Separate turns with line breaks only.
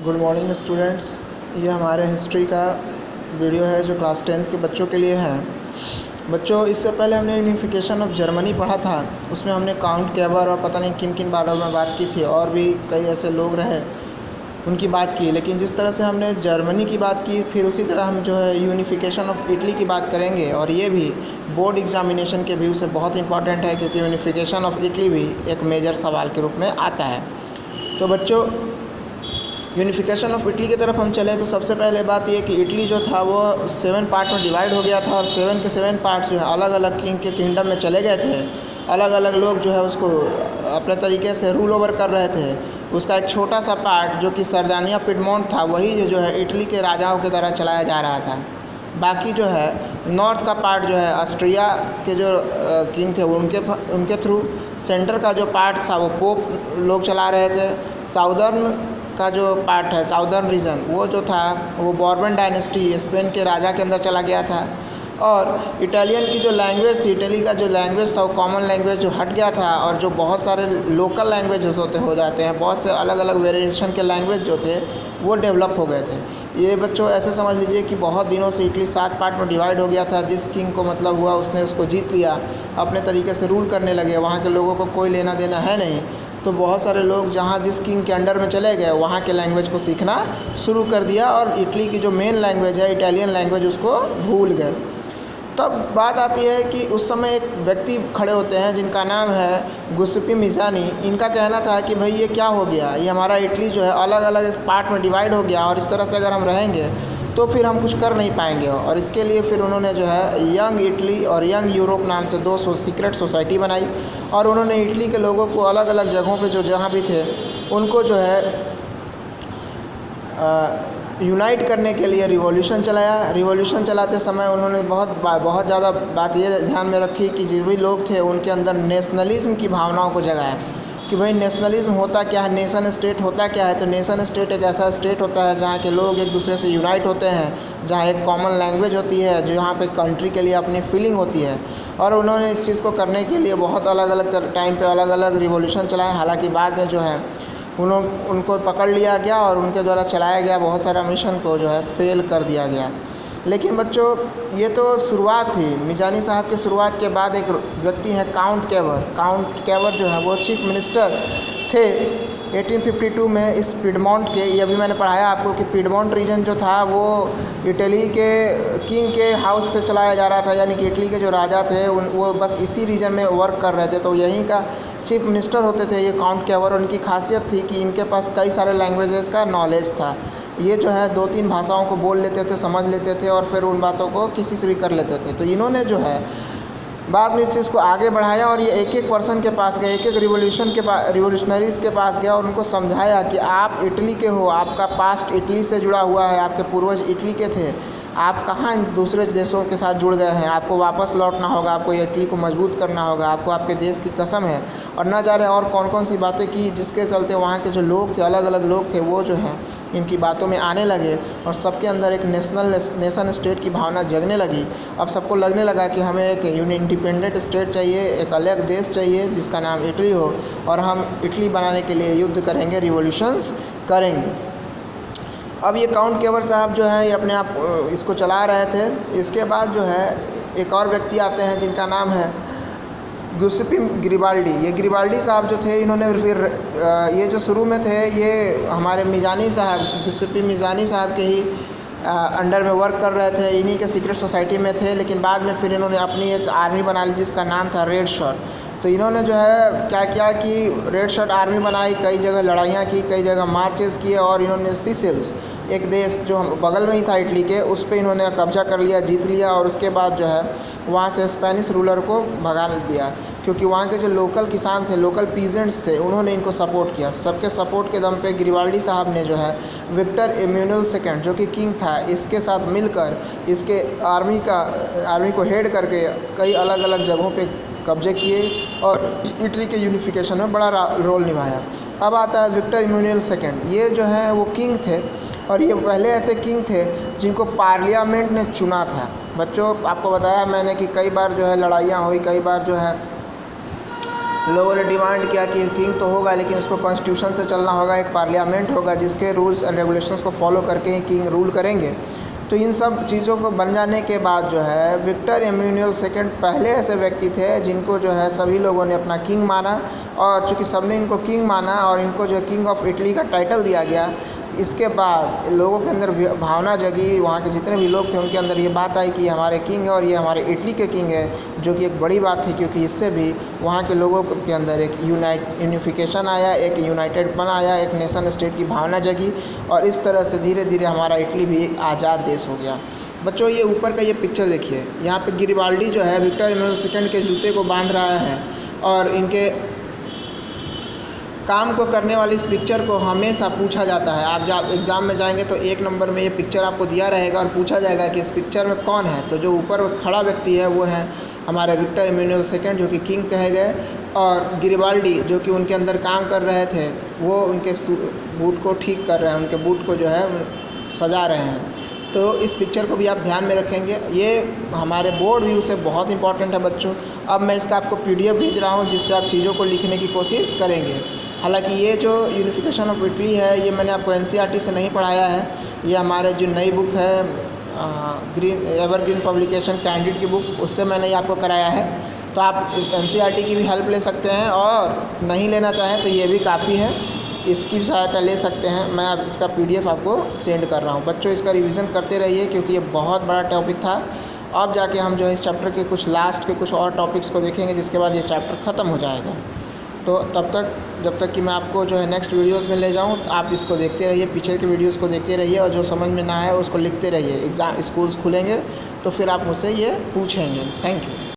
Good morning students. ये हमारे history का वीडियो है जो क्लास 10th के बच्चों के लिए है। बच्चों, इससे पहले हमने यूनिफिकेशन ऑफ जर्मनी पढ़ा था। उसमें हमने काउंट केवर और पता नहीं किन किन बारों में बात की थी, और भी कई ऐसे लोग रहे उनकी बात की। लेकिन जिस तरह से हमने जर्मनी की बात की, फिर उसी तरह हम जो है यूनिफिकेशन ऑफ इटली की बात करेंगे। और ये भी बोर्ड एग्जामिनेशन के व्यू से बहुत इंपॉर्टेंट है, क्योंकि यूनिफिकेशन ऑफ इटली भी एक मेजर सवाल के रूप में आता है। तो बच्चों, यूनिफिकेशन ऑफ इटली की तरफ हम चले तो सबसे पहले बात यह कि इटली जो था वो 7 पार्ट में डिवाइड हो गया था, और 7 के 7 पार्ट्स जो है अलग अलग किंग के किंगडम में चले गए थे। अलग अलग लोग जो है उसको अपने तरीके से रूल ओवर कर रहे थे। उसका एक छोटा सा पार्ट जो कि सरदानिया पिडमोंट था, वही जो है इटली के राजाओं की तरह चलाया जा रहा था। बाकी जो है नॉर्थ का पार्ट जो है ऑस्ट्रिया के जो किंग थे उनके थ्रू। सेंटर का जो पार्ट था वो पोप लोग चला रहे थे। साउदर्न का जो पार्ट है, साउदर्न रीजन, वो जो था वो बॉर्बन डायनेस्टी स्पेन के राजा के अंदर चला गया था। और इटालियन की जो लैंग्वेज थी, इटली का जो लैंग्वेज था वो कॉमन लैंग्वेज जो हट गया था, और जो बहुत सारे लोकल लैंग्वेजेस हो जाते हैं, बहुत से अलग अलग वेरिएशन के लैंग्वेज जो थे वो डेवलप हो गए थे। ये बच्चों ऐसे समझ लीजिए कि बहुत दिनों से इटली 7 पार्ट में डिवाइड हो गया था। जिस किंग को मतलब हुआ उसने उसको जीत लिया, अपने तरीके से रूल करने लगे। वहाँ के लोगों को कोई लेना देना है नहीं, तो बहुत सारे लोग जहाँ जिस किंग के अंडर में चले गए वहाँ के लैंग्वेज को सीखना शुरू कर दिया, और इटली की जो मेन लैंग्वेज है इटालियन लैंग्वेज उसको भूल गए। तब बात आती है कि उस समय एक व्यक्ति खड़े होते हैं जिनका नाम है गुस्पी मिज़ानी। इनका कहना था कि भाई ये क्या हो गया, ये हमारा इटली जो है अलग अलग पार्ट में डिवाइड हो गया, और इस तरह से अगर हम रहेंगे तो फिर हम कुछ कर नहीं पाएंगे। और इसके लिए फिर उन्होंने जो है यंग इटली और यंग यूरोप नाम से 2 सीक्रेट सोसाइटी बनाई, और उन्होंने इटली के लोगों को अलग अलग जगहों पे जो जहाँ भी थे उनको जो है यूनाइट करने के लिए रिवॉल्यूशन चलाया। रिवॉल्यूशन चलाते समय उन्होंने बहुत ज़्यादा बात ये ध्यान में रखी कि जो भी लोग थे उनके अंदर नेशनलिज्म की भावनाओं को जगाया कि भाई नेशनलिज्म होता क्या है, नेशन स्टेट होता क्या है। तो नेशन स्टेट एक ऐसा स्टेट होता है जहाँ के लोग एक दूसरे से यूनाइट होते हैं, जहाँ एक कॉमन लैंग्वेज होती है, जो यहाँ पे कंट्री के लिए अपनी फीलिंग होती है। और उन्होंने इस चीज़ को करने के लिए बहुत अलग अलग टाइम पे अलग अलग रिवॉल्यूशन चलाए। हालांकि बाद में जो है उनको पकड़ लिया गया और उनके द्वारा चलाया गया बहुत सारा मिशन को जो है फेल कर दिया गया। लेकिन बच्चों, ये तो शुरुआत थी। मिज़ानी साहब की शुरुआत के बाद एक व्यक्ति हैं काउंट केवर। काउंट केवर जो है वो चीफ मिनिस्टर थे 1852 में इस पिडमोंट के। ये अभी मैंने पढ़ाया आपको कि पिडमोंट रीजन जो था वो इटली के किंग के हाउस से चलाया जा रहा था, यानी कि इटली के जो राजा थे वो बस इसी रीजन में वर्क कर रहे थे, तो यहीं का चीफ मिनिस्टर होते थे ये काउंट केवर। उनकी खासियत थी कि इनके पास कई सारे लैंग्वेजेस का नॉलेज था। ये जो है 2-3 भाषाओं को बोल लेते थे, समझ लेते थे, और फिर उन बातों को किसी से भी कर लेते थे। तो इन्होंने जो है बाद में इस चीज़ को आगे बढ़ाया, और ये एक पर्सन के पास गए, एक रिवोल्यूशनरीज़ के पास गया और उनको समझाया कि आप इटली के हो, आपका पास्ट इटली से जुड़ा हुआ है, आपके पूर्वज इटली के थे, आप कहाँ दूसरे देशों के साथ जुड़ गए हैं, आपको वापस लौटना होगा, आपको इटली को मजबूत करना होगा, आपको आपके देश की कसम है। और न जाने और कौन कौन सी बातें की, जिसके चलते वहाँ के जो लोग थे, अलग अलग लोग थे, वो जो हैं इनकी बातों में आने लगे, और सबके अंदर एक नेशन स्टेट की भावना जगने लगी। अब सबको लगने लगा कि हमें एक इंडिपेंडेंट स्टेट चाहिए, एक अलग देश चाहिए जिसका नाम इटली हो, और हम इटली बनाने के लिए युद्ध करेंगे, रिवॉल्यूशंस करेंगे। अब ये काउंट केवर साहब जो है ये अपने आप इसको चला रहे थे। इसके बाद जो है एक और व्यक्ति आते हैं जिनका नाम है गुस्पी ग्रिबाल्डी। ये ग्रिबाल्डी साहब जो थे, इन्होंने फिर ये जो शुरू में थे ये हमारे मिज़ानी साहब, गुस्पी मिज़ानी साहब के ही अंडर में वर्क कर रहे थे, इन्हीं के सीक्रेट सोसाइटी में थे। लेकिन बाद में फिर इन्होंने अपनी एक आर्मी बना ली जिसका नाम था रेड शर्ट। तो इन्होंने जो है क्या किया कि रेड शर्ट आर्मी बनाई, कई जगह लड़ाइयाँ की, कई जगह मार्चेस किए, और इन्होंने सीसेल्स, एक देश जो बगल में ही था इटली के, उस पे इन्होंने कब्जा कर लिया, जीत लिया। और उसके बाद जो है वहाँ से स्पेनिश रूलर को भगा दिया, क्योंकि वहाँ के जो लोकल किसान थे, लोकल पीजेंट्स थे, उन्होंने इनको सपोर्ट किया। सबके सपोर्ट के दम पे ग्रिबाल्डी साहब ने जो है विक्टर इम्यूनल सेकेंड, जो कि किंग था, इसके साथ मिलकर इसके आर्मी को हेड करके कई अलग अलग जगहों पे कब्जे किए और इटली के यूनिफिकेशन में बड़ा रोल निभाया। अब आता है विक्टर इम्यूनल सेकेंड। ये जो है वो किंग थे, और ये पहले ऐसे किंग थे जिनको पार्लियामेंट ने चुना था। बच्चों, आपको बताया मैंने कि कई बार जो है लड़ाइयाँ हुई, कई बार जो है लोगों ने डिमांड किया कि किंग तो होगा लेकिन उसको कॉन्स्टिट्यूशन से चलना होगा, एक पार्लियामेंट होगा जिसके रूल्स एंड रेगुलेशंस को फॉलो करके ही किंग रूल करेंगे। तो इन सब चीज़ों को बन जाने के बाद जो है विक्टर एम्यूनुअल सेकंड पहले ऐसे व्यक्ति थे जिनको जो है सभी लोगों ने अपना किंग माना, और चूँकि सबने इनको किंग माना और इनको जो किंग ऑफ इटली का टाइटल दिया गया, इसके बाद लोगों के अंदर भावना जगी, वहाँ के जितने भी लोग थे उनके अंदर ये बात आई कि ये हमारे किंग है और ये हमारे इटली के किंग है, जो कि एक बड़ी बात थी क्योंकि इससे भी वहाँ के लोगों के अंदर एक यूनिफिकेशन आया, एक यूनाइटेडपन आया, एक नेशन स्टेट की भावना जगी, और इस तरह से धीरे धीरे हमारा इटली भी आज़ाद देश हो गया। बच्चों ये ऊपर का ये पिक्चर देखिए, यहाँ पे गिरिबाल्डी जो है विक्टर एम्यूनुअल सेकंड के जूते को बांध रहा है, और इनके काम को करने वाली इस पिक्चर को हमेशा पूछा जाता है। आप जब एग्ज़ाम में जाएंगे तो 1 नंबर में ये पिक्चर आपको दिया रहेगा और पूछा जाएगा कि इस पिक्चर में कौन है। तो जो ऊपर खड़ा व्यक्ति है वो है हमारे विक्टर एम्यूनुअल सेकंड, जो कि किंग कहे गए, और गिरिबाल्डी जो कि उनके अंदर काम कर रहे थे, वो उनके बूट को ठीक कर रहे हैं, उनके बूट को जो है सजा रहे हैं। तो इस पिक्चर को भी आप ध्यान में रखेंगे, ये हमारे बोर्ड व्यू से बहुत इंपॉर्टेंट है बच्चों। अब मैं इसका आपको PDF भेज रहा हूँ जिससे आप चीज़ों को लिखने की कोशिश करेंगे। हालांकि ये जो यूनिफिकेशन ऑफ इटली है ये मैंने आपको NCERT से नहीं पढ़ाया है, ये हमारे जो नई बुक है एवरग्रीन पब्लिकेशन कैंडिड की बुक, उससे मैंने ये आपको कराया है। तो आप NCERT की भी हेल्प ले सकते हैं, और नहीं लेना चाहें तो ये भी काफ़ी है, इसकी सहायता ले सकते हैं। मैं अब इसका PDF आपको सेंड कर रहा हूँ। बच्चों इसका रिवीजन करते रहिए क्योंकि ये बहुत बड़ा टॉपिक था। अब जाके हम जो है इस चैप्टर के कुछ लास्ट के कुछ और टॉपिक्स को देखेंगे, जिसके बाद ये चैप्टर ख़त्म हो जाएगा। तो तब तक जब तक कि मैं आपको जो है नेक्स्ट वीडियोस में ले जाऊँ, आप इसको देखते रहिए, पीछे के वीडियोस को देखते रहिए, और जो समझ में ना आए उसको लिखते रहिए। स्कूल्स खुलेंगे तो फिर आप मुझसे ये पूछेंगे। Thank you.